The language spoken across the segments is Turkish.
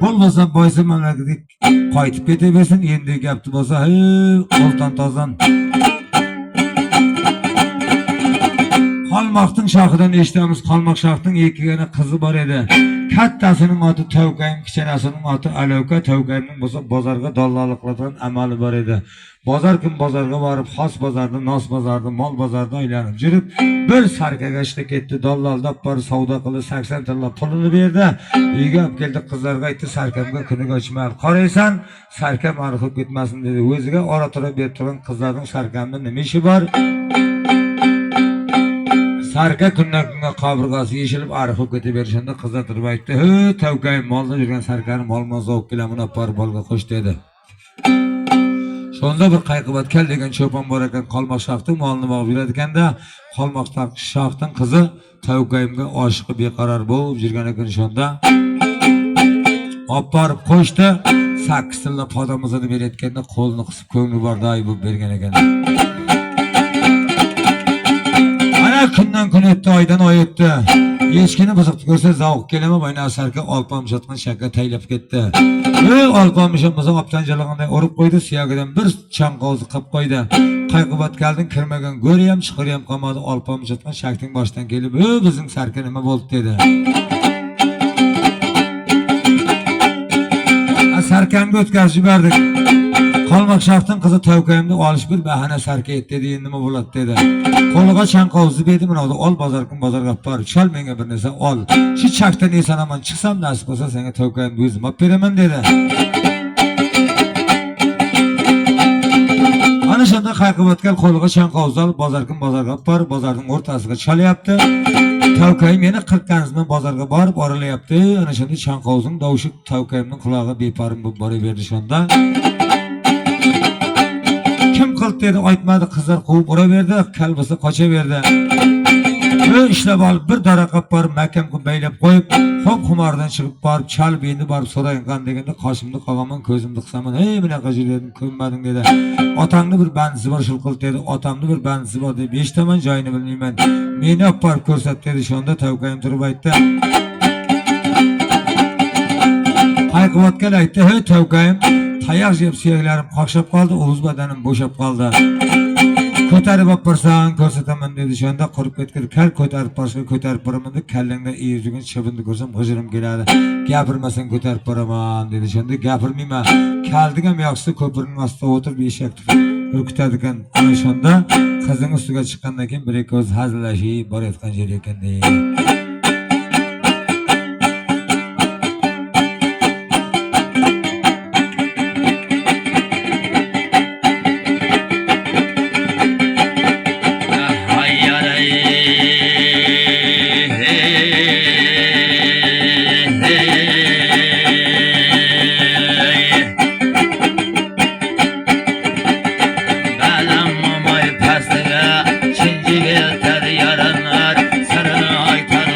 Bo'lmasa boysa mamlakatga qaytib ketaversin. Endi gapti bo'lsa, oltan tozan. Qalmoqning shoxidan eshitamiz, qalmoq shoxning ikkigina qizi bor edi. Kattasining oti Tavkayim, kichkinasining oti Aloka. Tavkayimning bo'lsa bozorga dallollik qiladigan amali bor edi. Bozor kun bozorga borib, xos bozorda, nos bozorda, mol bozorda aylanib yurib, bir sarkaga ishga ketdi. Dallolda bor savdo qilib 80 tilla pulini berdi. Uyga olib keldi, qizlarga aytdi, sarkamga kuniga ochmaydi. Qaraysan, sarkam arxib ketmasin dedi. O'ziga ora turib berib turgan qizlarning sarkamda nima ishi bor? Sarka kundan kunga qabirg'asi yeshilib arxib ketaverishanda qizlar turib aytdi, Tavkayim molda yurgan sarkani molma zovq bilan uni olib bolga qo'sh dedi. Shunda bir qayqibat kel degan cho'pon bor ekan, qalmoq shoxning molini bog'ib yuradi ekanda, qalmoq shoxning qizi Tavkayimga oshiqib beqaror bo'lib yurgan ekan. Shunda olib borib qo'shdi, 8 tilla podamizini berayotganda qo'lini qisib ko'ngli borday bo'lib bergan ekan. Kundan kun o'tdi, oydan oy o'tdi. Echkini buzuqni ko'rsa zavq kelama, bayna sarka olpamishotgan shakka taylab ketdi. Olpamishim buzuq optan jalaganday urib qo'ydi, suyagidan bir chanqozni qilib qo'ydi. Qayqibat kelding, kirmagan go'ri ham, chiqiri ham qolmadi. Olpamishotgan shakning boshdan kelib, bizning sarka nima bo'ldi dedi. Sarkamga o'tkazib yubordik. Qalmoq shoxning qizi Tavkayimni olish bir bahana sarka etdi dedi, endi nima bo'ladi dedi. Qo'liga chanqovzni berdi, mana ol bozorga olib bor, chol menga bir narsa ol. Shu chakdan esonaman chiqsam nasib bo'lsa senga Tavkayimni o'zim olib beraman dedi. Ana shunda qayqibatga qo'liga chanqovzni olib bozorga olib bor, bozorning o'rtasiga cholyapti. Tavkayim yana 40 kanizdan bozorga borib oralayapti. Ana shunda chanqovning tovushi Tavkayimning qulog'iga beparim bo'lib boraverdi. Shunda kim qildi dedi, aytmadi, qizlar quvib uraverdi, kalbasi qochaverdi. Ishlab olib bir daraqa borib makamga baylab qo'yib, xo'p xumordan chiqib borib, chalib endi borib so'ragan deganda qoshimni qog'aman, ko'zimni qissaman, bunaqa jirdim, ko'nmadim dedi. Otangni bir bandisi bor, shul qildi dedi. Otamni bir bandisi bor deb eshitaman, joyini bilmayman. Meni olib borib ko'rsat dedi. Shunda Tavkayim turib aytdi. Qayqibatga aytdi, Tavkayim, tayoq yeb suyaklarim qoqshab qoldi, o'z badanim bo'shab qoldi. Ko'tarib olib borsan ko'rsataman dedi. Shunda qurib ketgan kal ko'tarib borsa ko'tarib boraman deb kallangda yurgan chibinni ko'rsam g'ijrim keladi. Gapirmasang ko'tarib boraman dedi. Shunda gapirmayman. Kaldiga ham yoqsa ko'pirning ostida o'tirib eshak urkitadi ekan. Ana shunda qizning ustiga chiqqandan keyin bir ikki o'z hazillashib borayotgan yer ekan deydi. Çinci getir yaranlar, sarını aytar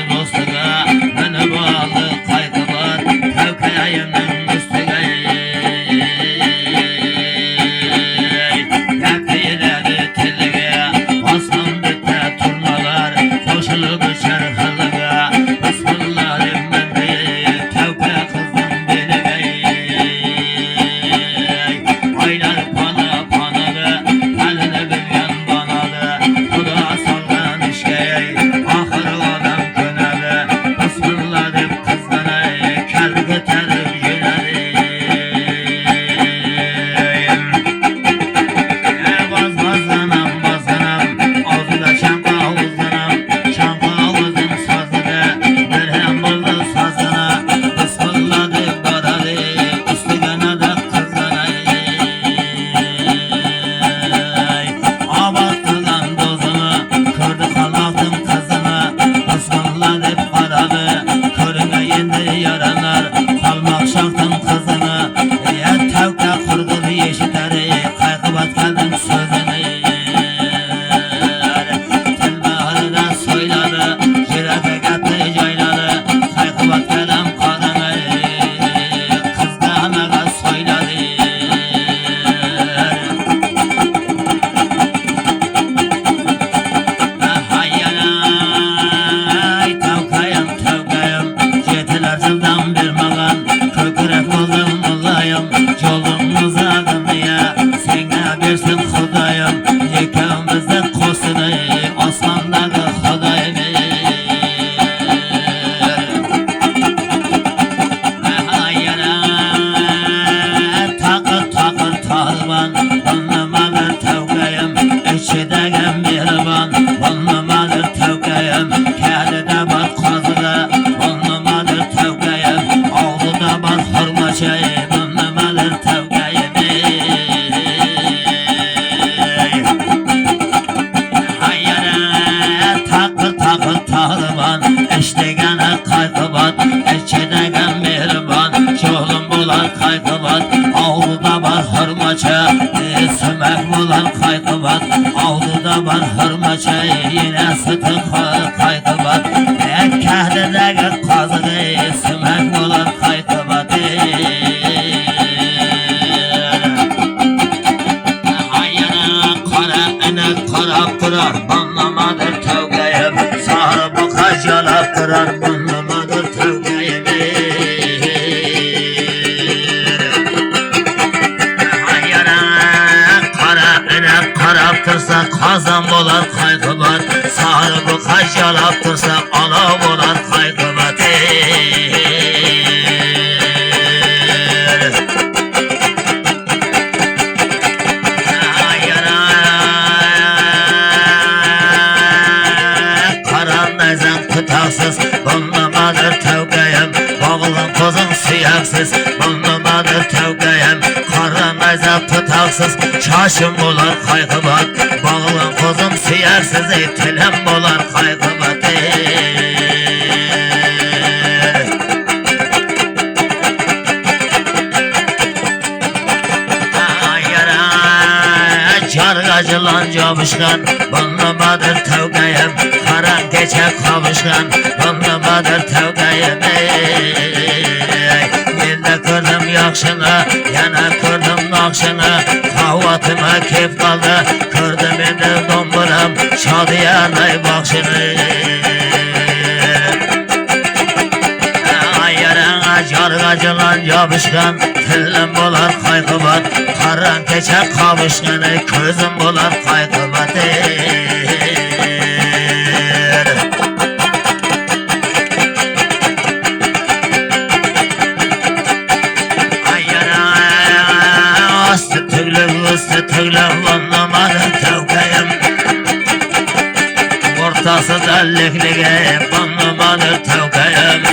kökürek oldum olayım yolun uzağını ya sana versin Xudayım ikimizde kosunu osmandagi Xudayım takır takır tarban anlamadır tevkayım içidagi mehriban anlamadır tevkayım kadide bak kazıda anlamadır tevkayım avluda bak hırmaçayım anlamadır tevkayım hayyara takır takır tarban içtigene kaykıbat içidagi mehriban çoğlum bular kaykıbat avluda var hırmaça sümek bular kaykıbat avluda var hırmaça yine sütü kaykıbat kahdedeki kazığı sümek bular kaykıbat ayına kara enek karab kırar banlamadır tevkayım sarı bu kacalar kırar banlamadır tevkayım Karaptırsa kazan bolar kaygıbat sarı bu kaç yalaptırsa ana bolar kaygıbat karan nezen kıtaksız bunlamadır tevkayım bağlan kozun siyaksız bunlamadır tevkayım karan nezen kıtaksız Çaşım bolar kaygıbat bağlan kozum siyarsız etilim bolar kaygıbat Cargacılan cabışkan bunlamadır tevkayım karan geçe kavuşkan bunlamadır tevkayım Yelde kırdım yakşını yana kırdım nakşını Kahvatıma keyif kaldı kırdım indi domburam şadiyanay bakşını Ayarına cargacılan cabışkan Tillim bolar kaygıbat karan keçe kavuşkanı közüm bolar kaygıbat Üstü tüglüm bunlamadır tevkayım Ortası delliklige bunlamadır tevkayım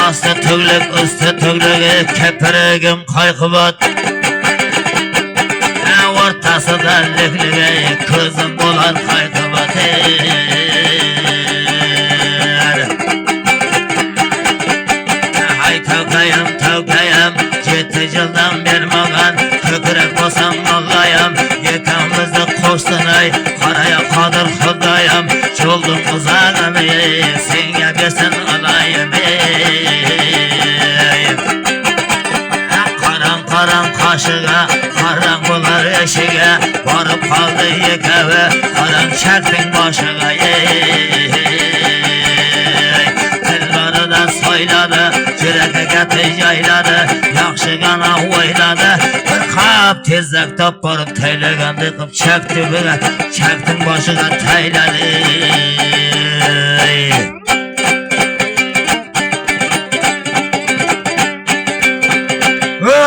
Astı tüglük üstü tüglüge keperegim kaykıbat Ortası delliklige kızım bolar kaykıbat Hay tevkayım tevkayım Yetti yıldan bir mağan kökürek olsam olayım Yekamizni koştunay karaya kadır Xudayım Çoldum uzağını senga bersin alayım Karan karan kaşığa karan bular eşiğe Varıp kaldı yekeve karan çektin başığa Dilları da soyladı Cireteke yayladı Yaxşı qana oyladı Bir qap tezlek tapbarıp teylegan Dikip çekti bire Çektin başıga teyledi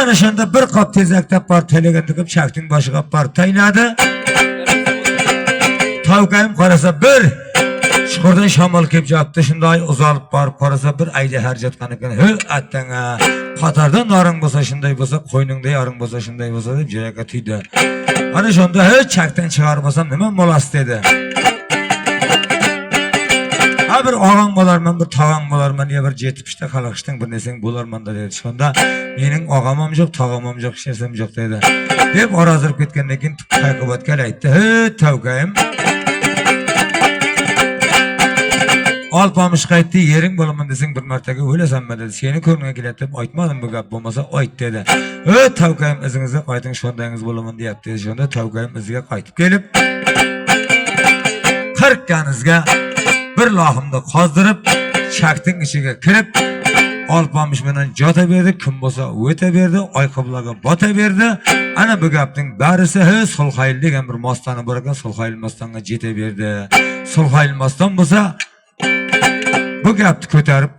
Ana şunda bir qap tezlek tapbarıp teylegan Dikip çektin başıga bar teyledi Tavkayım qarasa bir Çukurdan şamal kep jattı şunday uzalıp barıp qarasa bir ayda harjatqan ekan. Hı attanga qatardan narın bolsa şunday bolsa qo'yningda yarın bolsa şunday bolsa deb yurakka tiydi. Ana şunda hı chakdan chiqarmasam nima molas dedi. Ha bir og'ang bo'larman, bir tog'ang bo'larman, ya bir 70 ta qalaqishdan bir nesing bo'larman dedi. Shunda mening og'amam yo'q, tog'amam yo'q, hech narsam yo'q dedi. Deb orazirib ketgandan keyin Qayqobatga aytdi. Hı tavkayim Alpamış qaytdi, yering bo'laman desang bir martaga o'lasanmi dedi. Seni ko'rganga keladi deb aytmadim, bu gap bo'lmasa ayt dedi. Tavkayim izingizga qayting, shondangiz bo'laman deyapti. Shunda tavkayim iziga qaytib kelib 40 kanizga bir lohimni qozdirib, chakning ichiga kirib, Alpamış bilen jata berdi, kim bolsa öte berdi, ayakkabılarga bata berdi. Ana bu gapning barisi Sulhayl degan bir mastani bor ekan, Sulhayl mastanga jete berdi. Sulhayl mastan bolsa bu gapni ko'tarib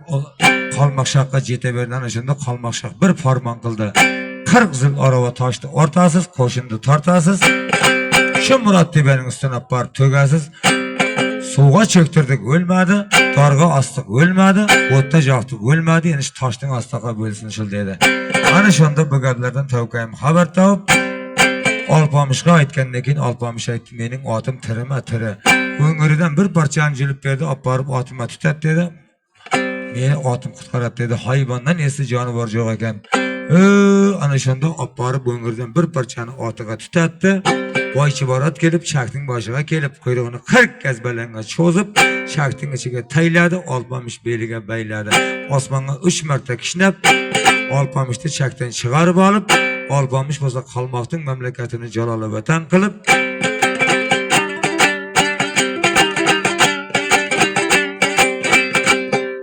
Qalmoqshoqqa jete berdi. Ana shunda Qalmoqshoq bir farmon qildi. 40 yil arava toshdi, o'rtasiz qo'shinni tortasiz. Shu Murattebaning ustiga borib to'gasiz. Suvga çöktürdük ölmedi, darga astık ölmedi, o'tda jaktık ölmedi, yani şu taştın astıqa bölsün şul dedi. Ana şonda bu gaplardan Tavkayım haber tavıp, Alpamışqa aytgandan keyin Alpamış aytdi, mening otim tirima tiri. Öngörüden bir parçanı jilib berdi, olib borib otima tutat dedi. Meni otim qutqaradi dedi. Hayvondan esi jonivor yo'q ekan. Ana shunda olib borib öngörüden bir parçanı otiga tutatdi. Boychi borat kelib, shakning boshiga kelib, quyrug'ini 40 gazbalanga cho'zib, shakning ichiga tayladi, Alpamış beliga bayladi. Osmonga 3 marta kishnab, Alpamışni shakdan chiqarib olib, Alpamış bo'lsa Qalmoqning mamlakatini jalolobatan qilib,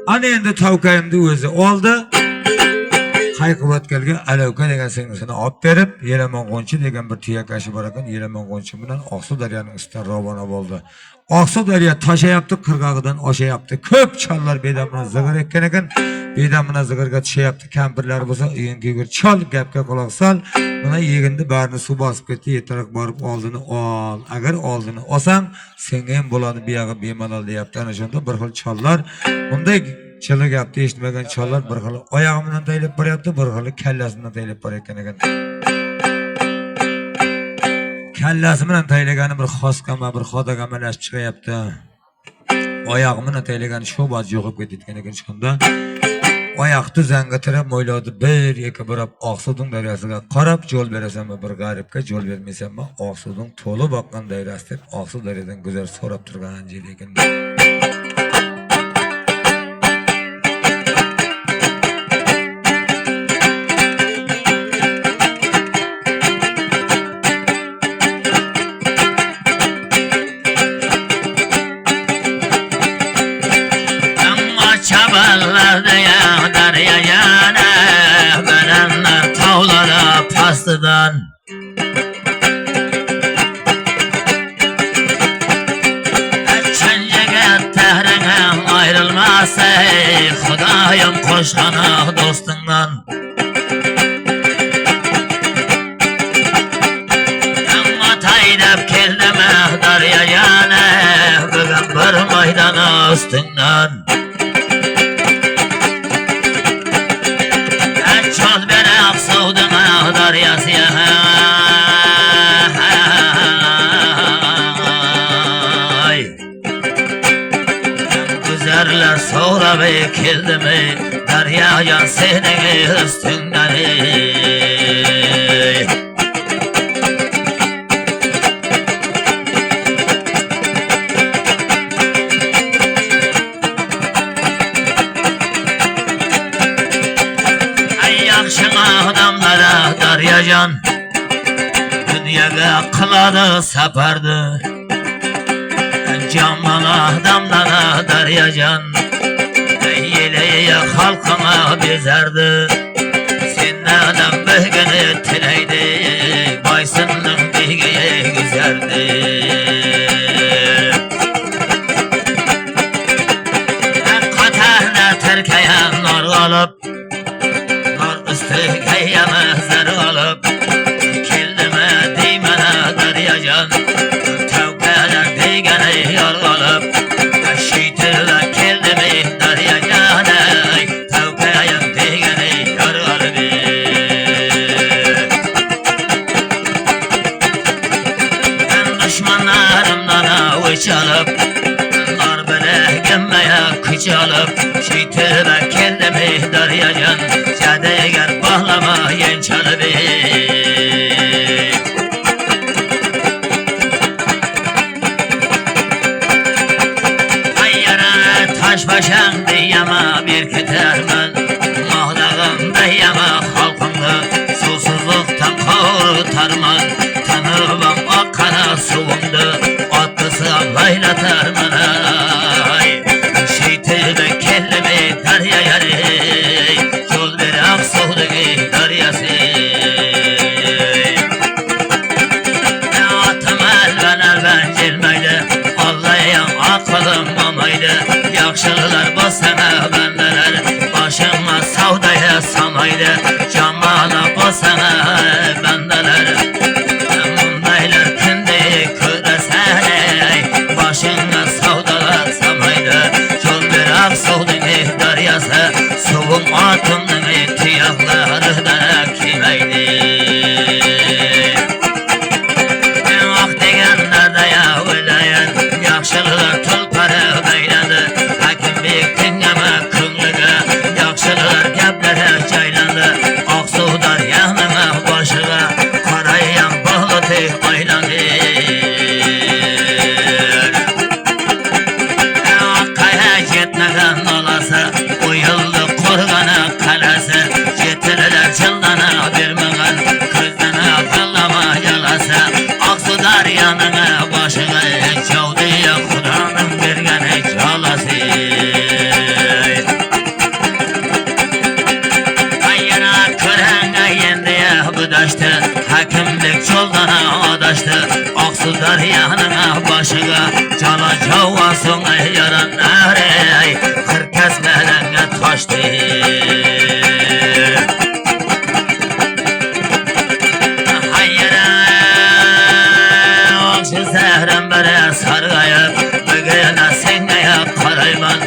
ana endi Tavkayimni o'zi oldi. Qayqıvat gelge Alavka degan singlisini olib berib, Yelaman Qo'nchi degan bir tuyakashi bor ekan, Yelaman Qo'nchi bilan Oqsuv daryoning ustidan ravona bo'ldi. Oqsuv daryo toshayapti, qirg'og'idan oshayapti. Ko'p chollar bedamini zig'ir ekkan ekan, bedamini zig'irga tushayapti. Kampirlar bo'lsa, uyinga chol gapga quloq sol. Buna yegindi barini suv bosib ketdi, yetaroq borib oldini ol. Agar oldini olsang, senga ham bo'ladi, bu yog'i bemalol deyapti. Ana shunda bir xil chollar bunday Çılık yaptı, eshitmagan chollar bir xil oyog'idan taylab boryapti, bir xil kallasidan taylab borayotgan ekan. Kallasi bilan taylagani bir xoskama, bir xodagamalash chiqyapti. Oyog'i bilan taylagani shu boz yo'qib ketgan ekan shunda. Oyoqni zangatirib mo'yladi, bir yeka borib Oqsuvning daryosiga qarab yo'l berasanmi, bir g'aribga yo'l bermaysanmi, Oqsuvning to'li boqqan daryasi deb Oqsuv daryodan guzar so'rab turgan jeli ekan. Aslıdan Çencege tehrine ayrılmazsa Xudayım koşana dostundan Amma taydab keldim darya yana Bugün bir maydana üstünden Çol beni Oqsuvdun daryasıya Güzeller soğrab keldim daryayan senin üstünden Daryacan Dünyaga qiladi safardi Jamal adamlara Daryacan Yeleya xalqima bezardi Sendan begini tilaydi Boysunning begiga guzardi Qatarda tirkayan nur olib Nur ustiga yamazlar olib Keldimi deymana Daryajan Tavkalar degani yor olib Shiytirlar keldimi Daryajan Tavkayam degani yor olib Dushmanlarimdan o'ch olib Nar bilagimaya kuch olib Shiytirlar keldimi Daryajan Jadegar bağlama yençalı Hayyara taş başan diyama bir ketermen Mahdağım diyama halkımda Susuzluktan kurtarman Tanrıbam akkana suvumda Atlısı laylatarman Şeytime kelleme darya yarı Yaxşılar bolsana bendeler Başıma savdaya samaydı Camala bolsana bendeler Mundaylar kendi köresen Başına savdalar samaydı Yol bir aksudun deryası Soğum atımın tiyakları da kimeydi Ah degenler de ya öleyen Yaxşılar tulparı beylendi Hakim büyük dinleme kınlığı Yaxşılar geplere caylandı Aksudar yanına başıga Karayan bağlıtı aylandı Akkaya gitmeden olası Bu yıldı korgana kalası Getiriler çıldana vermeyen Közden akıllama yalası Aksudar yanına başıga Çavdiye Kudanın bergeni çalası Ayına körenge yendiye budaştı Hakimlik çoldana adaştı Aksudar yanına başıga Cala cavasın yaran nare Kır kesmelenge taştı Zehren sargayıp Bugüne sengeye karayman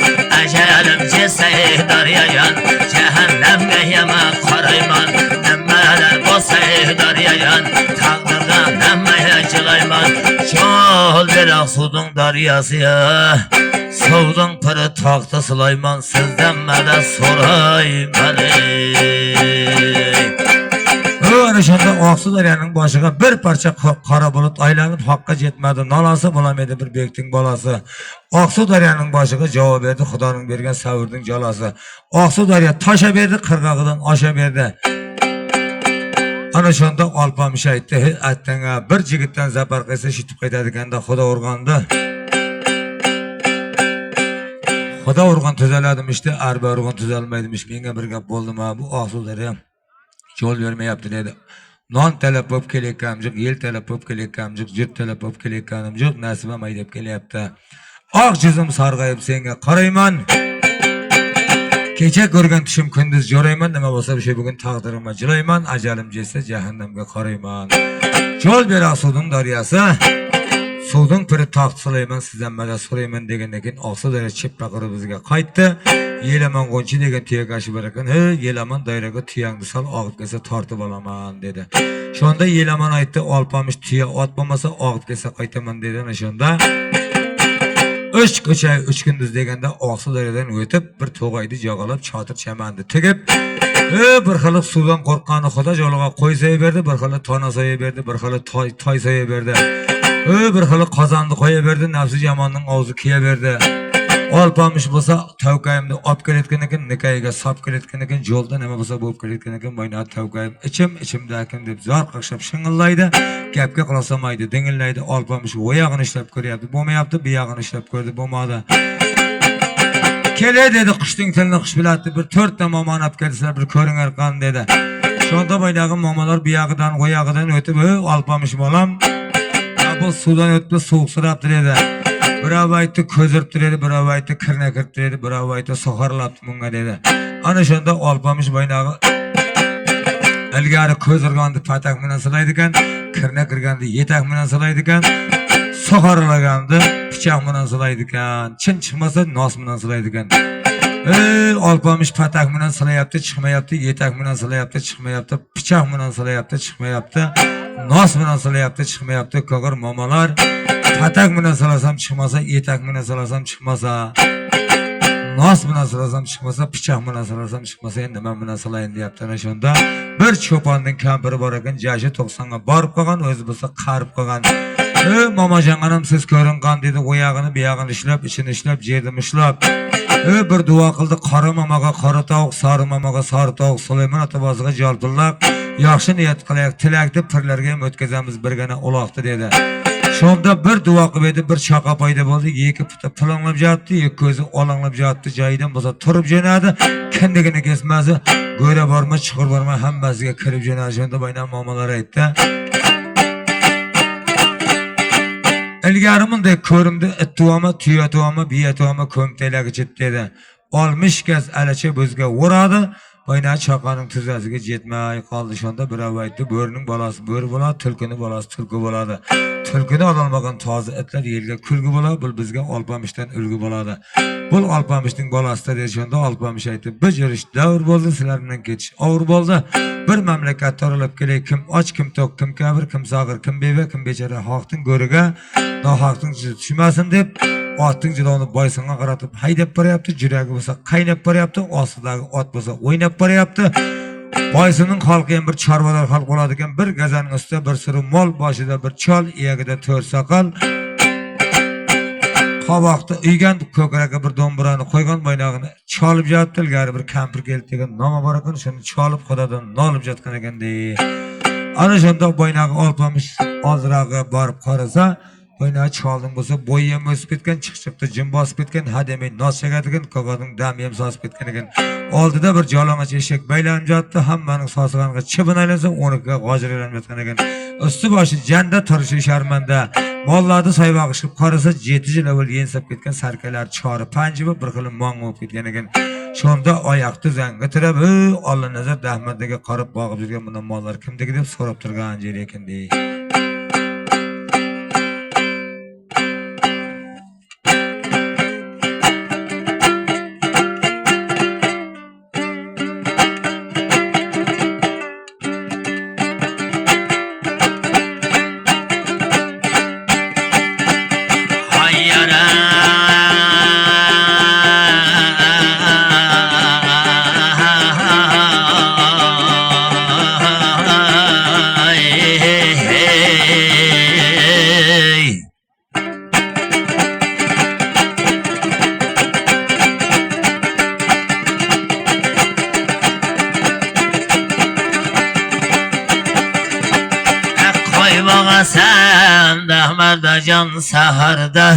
Ecelim ceseyi daryayan Cehennemge yeme karayman Nemmeler boseyi daryayan Takdırga nemmeye cilayman Çol bir aksudun daryası ya Soğudun pırı taktı Süleyman Sizden mede sorayım Ana şunda Aksudaryanın başıga bir parça kara bulut aylanıp hakka jetmedi. Nalası bulamedi bir bektin balası. Aksudaryanın başıga cevap verdi Xudanın bergen savurdun jalası. Aksudarya taşa berdi kırgağıdan aşa berdi. Ana şunda Alpamış aytdı. Attanga bir jigitden zapar qilsa shitib qaytadiganda Xudo urganda. Xudo urgan tuzaladim arba urgan tuzalmaydimiş. Menga bir gap bo'ldi ma bu Aksudarya. Yol vermeyaptı dedi. Non talep bo'lib kelayotganimjoq, yel talep bo'lib kelayotganimjoq, jurt talep bo'lib kelayotganimjoq, nasibam aydab kelyapti. Oq jizim sarg'ayib senga qarayman. Kecha ko'rgan tushim kunduz jo'rayman, nima bo'lsa o'sha bugun taqdirimga jilayman, ajalim jetsa jahannamga qarayman. Yo'l ber Oqsuvning daryasi. Suvning piri taxt Süleyman sizdan mada so'rayman degandan keyin Oqsudaryo chepaqiri bizga qaytdi. Yelaman qo'nchi degan tuyagashi bor ekan. He, yelaman dayraga tuyangni sol og'ib kelsa tortib olaman dedi. Shunda yelaman aytdi, Alpamış tuya ot bo'lmasa og'ib kelsa qaytaman dedi. Ana shunda 3 ko'cha 3 kunduz deganda Oqsudaryodan o'tib bir to'g'ayni jog'alab chotir chamanni tegib, bir xilib suvdan qo'rqqani Xudo joliga qo'y so'ya berdi, bir xilib tona so'ya berdi, bir xilib toy so'ya berdi. Bir xilib qozonni qo'ya berdi, nafsi jamonning og'zi kiya berdi. Alpamış bo'lsa tavkayimni olib kelayotgan ekan, nikayiga sop kelayotgan ekan, yo'lda nima bo'lsa bo'lib kelayotgan ekan, mayna tavkayim ichimdakim deb zor qaqshab shingillaydi, gapga quloq solmaydi, dingillaydi. Alpamış oyog'ini ishlab ko'ryapti, bo'lmayapti, buyog'ini ishlab ko'rdi, bo'lmadi. Kele dedi, qushning tilini qush biladi, bir 4 ta momoni olib kelsalar, bir ko'ringar qan dedi. Shunda boydagi momolar buyog'idan, oyog'idan o'tib, Alpamış bolam, bu suvdan o'tib sovuqsirabdi dedi. Birov aytdi ko'zirib turadi, birov aytdi kirna kirib turadi, birov aytdi so'xarlabdi bunga dedi. Ana shunda Alpamış boynag'i ilgari ko'zirganda patak bilan silaydi ekan, kirna kirganda yetak bilan silaydi ekan, so'xarlaganda pichoq bilan silaydi ekan, chin chiqmasa nos bilan silaydi ekan. Alpamış patak bilan silayapti, chiqmayapti, yetak bilan silayapti, chiqmayapti, pichoq bilan silayapti, chiqmayapti, nos bilan silayapti, chiqmayapti. Ko'g'ir momolar patak bilan silasam chiqmasa, yetak bilan silasam chiqmasa, nos bilan silasam chiqmasa, pichoq bilan silasam chiqmasa, endi nima bilan silayin deyapti. Ana shunda bir cho'ponning kampiri bor ekan, jashi 90 ga borib qolgan, o'zi bo'lsa qarib qolgan. Momajonganim siz ko'ringan dedi, oyog'ini buyog'ini ishlab, ichini ishlab, yerni ishlab. Bir duo qildi, qora momaga qora tovuq, sari momaga sari tovuq, Süleyman otobosiga jalpillab, yaxshi niyat qilaylik, tilakni pirlarga ham o'tkazamiz birgina uloqdi dedi. Shunda bir duo qilib edi, bir chaqa paydo bo'ldi, yeki puta pilanglab jatdi, ko'zi olanglab jatdi, joyidan bo'lsa turib jo'nadi, kindigini kesmasi, go'ra borma, chiqir borma, hammasiga kirib jo'nadi. Shunda boynan momalar aytdi. ilgari bunday ko'rimdi ittuvama, tuyatuvama, biyatuvama ko'mtaylarga chetdi. Olmuş kez alacha bizga uradi. Oyna chaqaning tuzasiga jetmay qoldi. Shonda bir avaytdi, bo'rining bolasi bo'ri bo'ladi, tulkining bolasi tulki bo'ladi. Tulkini ololmagan toza itlar yerga kulgi bo'ladi, bu bizga olpamishdan ulgi bo'ladi. Bu olpamishning bolasi dedi, shonda olpamish aytdi, "Bir yurish davr bo'ldi, sizlar bilan ketish og'ir bo'ldi. Bir mamlakatda oralab kelay, kim och, kim tok, kim kabir, kim sag'ir, kim beva, kim bechara xalqning go'riga, nohaqning tushmasin deb otning jiloni boysonga qaratib haydab boryapti, juragi bo'lsa qaynab boryapti, ostidagi ot bo'lsa o'ynab boryapti. Boysoning xalqi ham bir chorvalar xalq bo'ladi ekan, bir gazaning ustida bir suri mol, boshida bir chol, iyagida to'r soqol. Qovoqda uygan ko'kragiga bir do'mbirani qo'ygan, boynog'ini cholib yotdi, ilgari bir kampir keldi degan noma bor ekan, shuni cholib xudodan nolib yotgan ekan dey. Ana shunda boynog'i olpamish ozrog'i borib qarasa, oyna çaldın bolsa boyu ham o'sib ketgan, chiqchiqda jim bosib ketgan, hademay nos chaqadigan, ko'katning dami ham sosib ketgan ekan. Oldida bir jalong'ach eshak baylanib yotdi, hammaning sosiganiga chibin aylansa, o'nikiga g'ojir aylanib yotgan ekan. Usti boshi janda turishi sharmanda. Mollarni sayvoq ishib qarasa, 7 yil avval yensab ketgan sarkalar chori panjiba bir xil mong bo'lib ketgan ekan. Shonda oyoqni zanga tirab, Alloh nazar Ahmadga qarab boqib yurgan bundan mollar kimdagi deb so'rab turgan yer ekan dey. Sen dahmada can saharda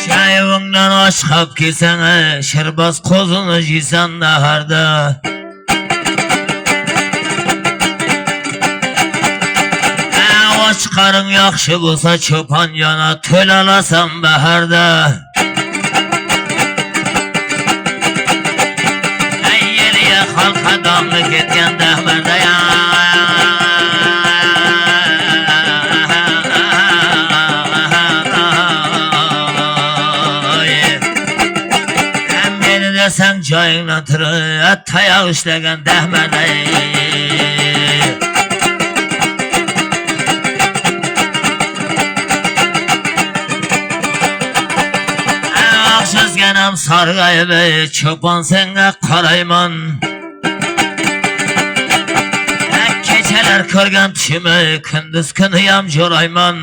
Çayvından aşkap kesene Şerbaz kozunu jiysan naharda Oç karın yaxşı bulsa çopan yana Töl alasan baharda Yeliye halka damlı ketken dahmada ya Sen joyingdan turib tayoq ishlagan dahmaday Oqshizganam sarg'ayib cho'pon senga qarayman Kechalar ko'rgan tushimni kunduz kuni ham jo'rayman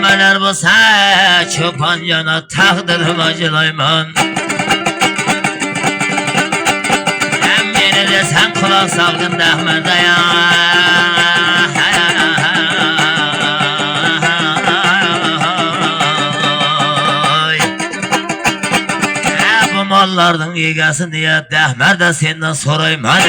Nimalar bo'lsa cho'pon yana taqdirim ajlayman Meni desang quloq solgin dahmadaya Bu mollarning egasi niya dahmarda sendan so'rayman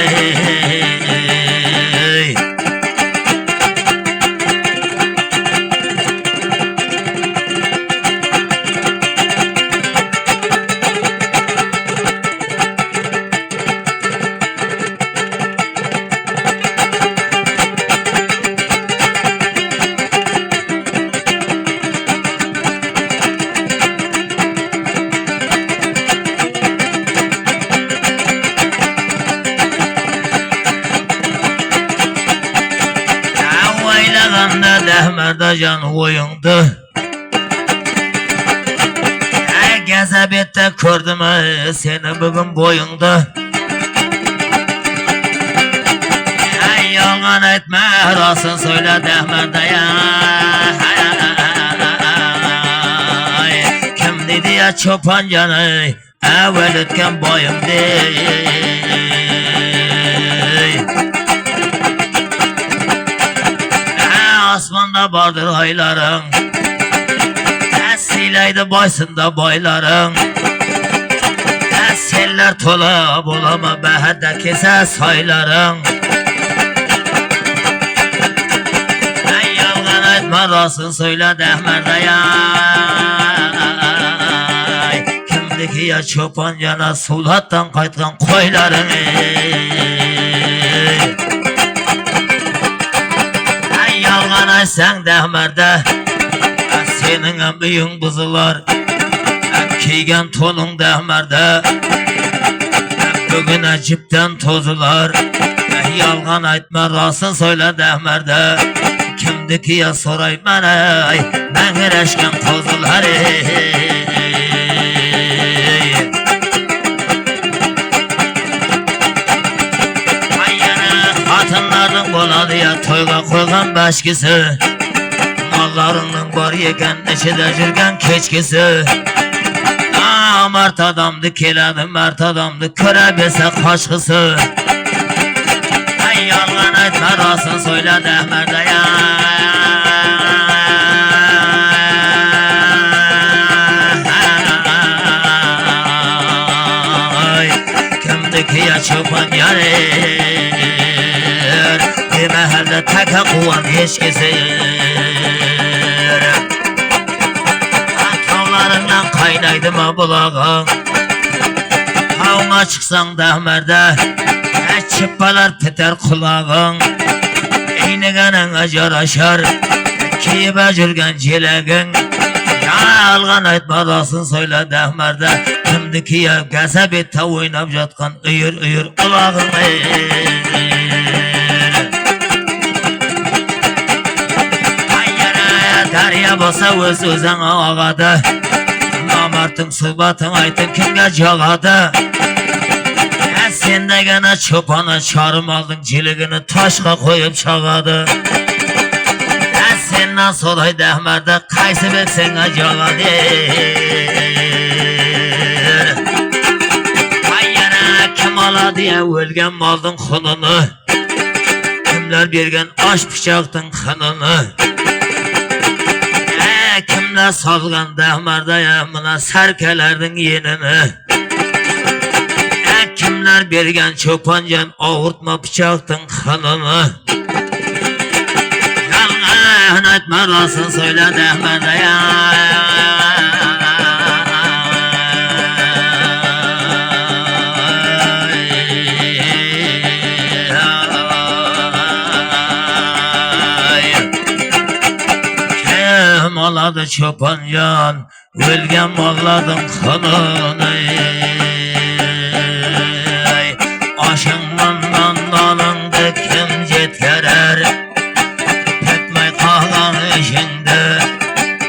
Dahmarda can o'yingdi Gazabetda ko'rdim seni bugun bo'yingda Yolg'on aytma rostini so'yla dahmarda ya Kim dedi ya cho'pon jani avval o'tgan boyimdi Osmonda bordir oylaring Siylaydi boysunda boylaring Sellar to'la bo'lama bahada kesa soylaring aytma rostun söyle Dehmerdaya. Kimdiki ya çopan yana sulattan qaytgan qoyların. Ay yalgan aysan Dehmerde, senin büyün buzular. Kiygen tonun Dehmerde, bugün acipten tozular. Yalgan aytma rostun söyle Dehmerde. Kimdiki ya soray bana, ben ereşken kozular. Hatınların boladı ya toyga koygan başkisi. Mallarının var yeken neşede jirgen keçkisi. Mart adamdı keledi mert adamdı körebese kaşkısı. Ay yalgan aytma rostun söyle Dehmerde ya. Kimdiki ya çoban yarir, bir mehelde teke kuvan eşkisir. Tavlarından kaynaydı mı bulağın, havuna çıksan Dehmerde, çıppalar piter kulağın. Eynigenin acar aşar, kiyibe jirgen jilegin. Yalgan aytma rostun söyle Dehmerde. Kimdiki ya gazabitte oynap jatkan uyur uyur kulağın. Darya bolsa öz özüň agady, namartyň sybatyň aytyp kimge jagady. Sen de gene çopana çarım aldın, ciligini taşka koyup çağadı. Sen nasıl olay Dehmerde, kaysı bek sene jagadı. Hayyana kim ala diye ölgen maldın xununu, kimler bergen aş bıçaktın xınını. Kimler salgan Dehmerde ya mına serkelerdin yenini. Kimler bergen çopancan ağırtma bıçaktın xınını. Yalgan aytma rostun söyle Dehmerde ya. Kim aladı çopancan, ölgen malladın xınını. Aşınmandan alındı kim jetkerer, petmay kalgan işinde,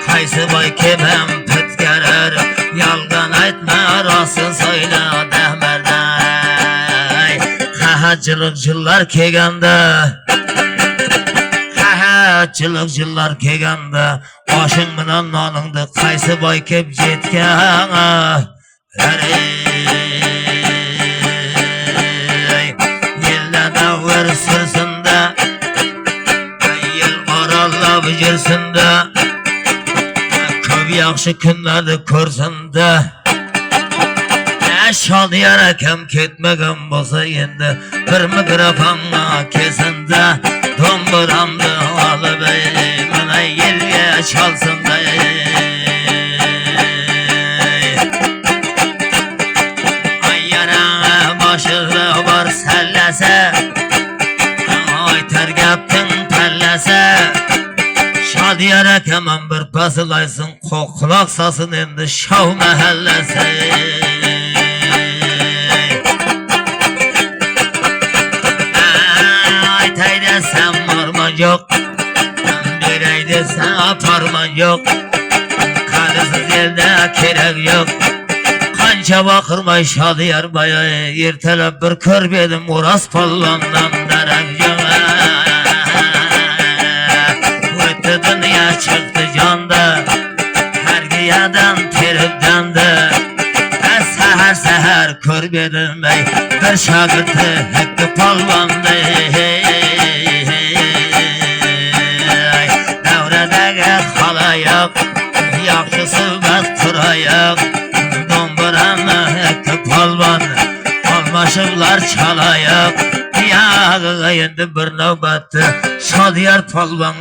kaysı bay kebem petkerer. Yalgan aytma rostun söyle Dehmerde. Kahacılık jıllar kegende, kahacılık jıllar kegende, aşınmadan alındı kaysı bay keb jetken. Sırsında, yıl aralab jirsinde, köp yaxşı günlerde körsünde. Şadiyara kem ketmegen bolsa endi, bir mikrofonna kesinde, domburamdı alıp mına yelge çalsında. Ayyana başıda var sellese, Şadiyara keman bir pasılaysın, kulak sasın endi şav mahallesi. Aytay desem varman yok, birey desem aparman yok. Kadısız elde kerek yok, kança bakırmay Şadiyar baya. Ertelep bir körbedim uras pallandan derek yok. Dünya çıktı canda, her giyadan teripten de. Seher seher körbedim bey, bir şagirti hekti palvandı. Devredeki halayak, yakşısı bet kurayak. Domburanı hekti palvan, almaşıklar çalayak. Yağı indi bir nöbette Şadiyar palvan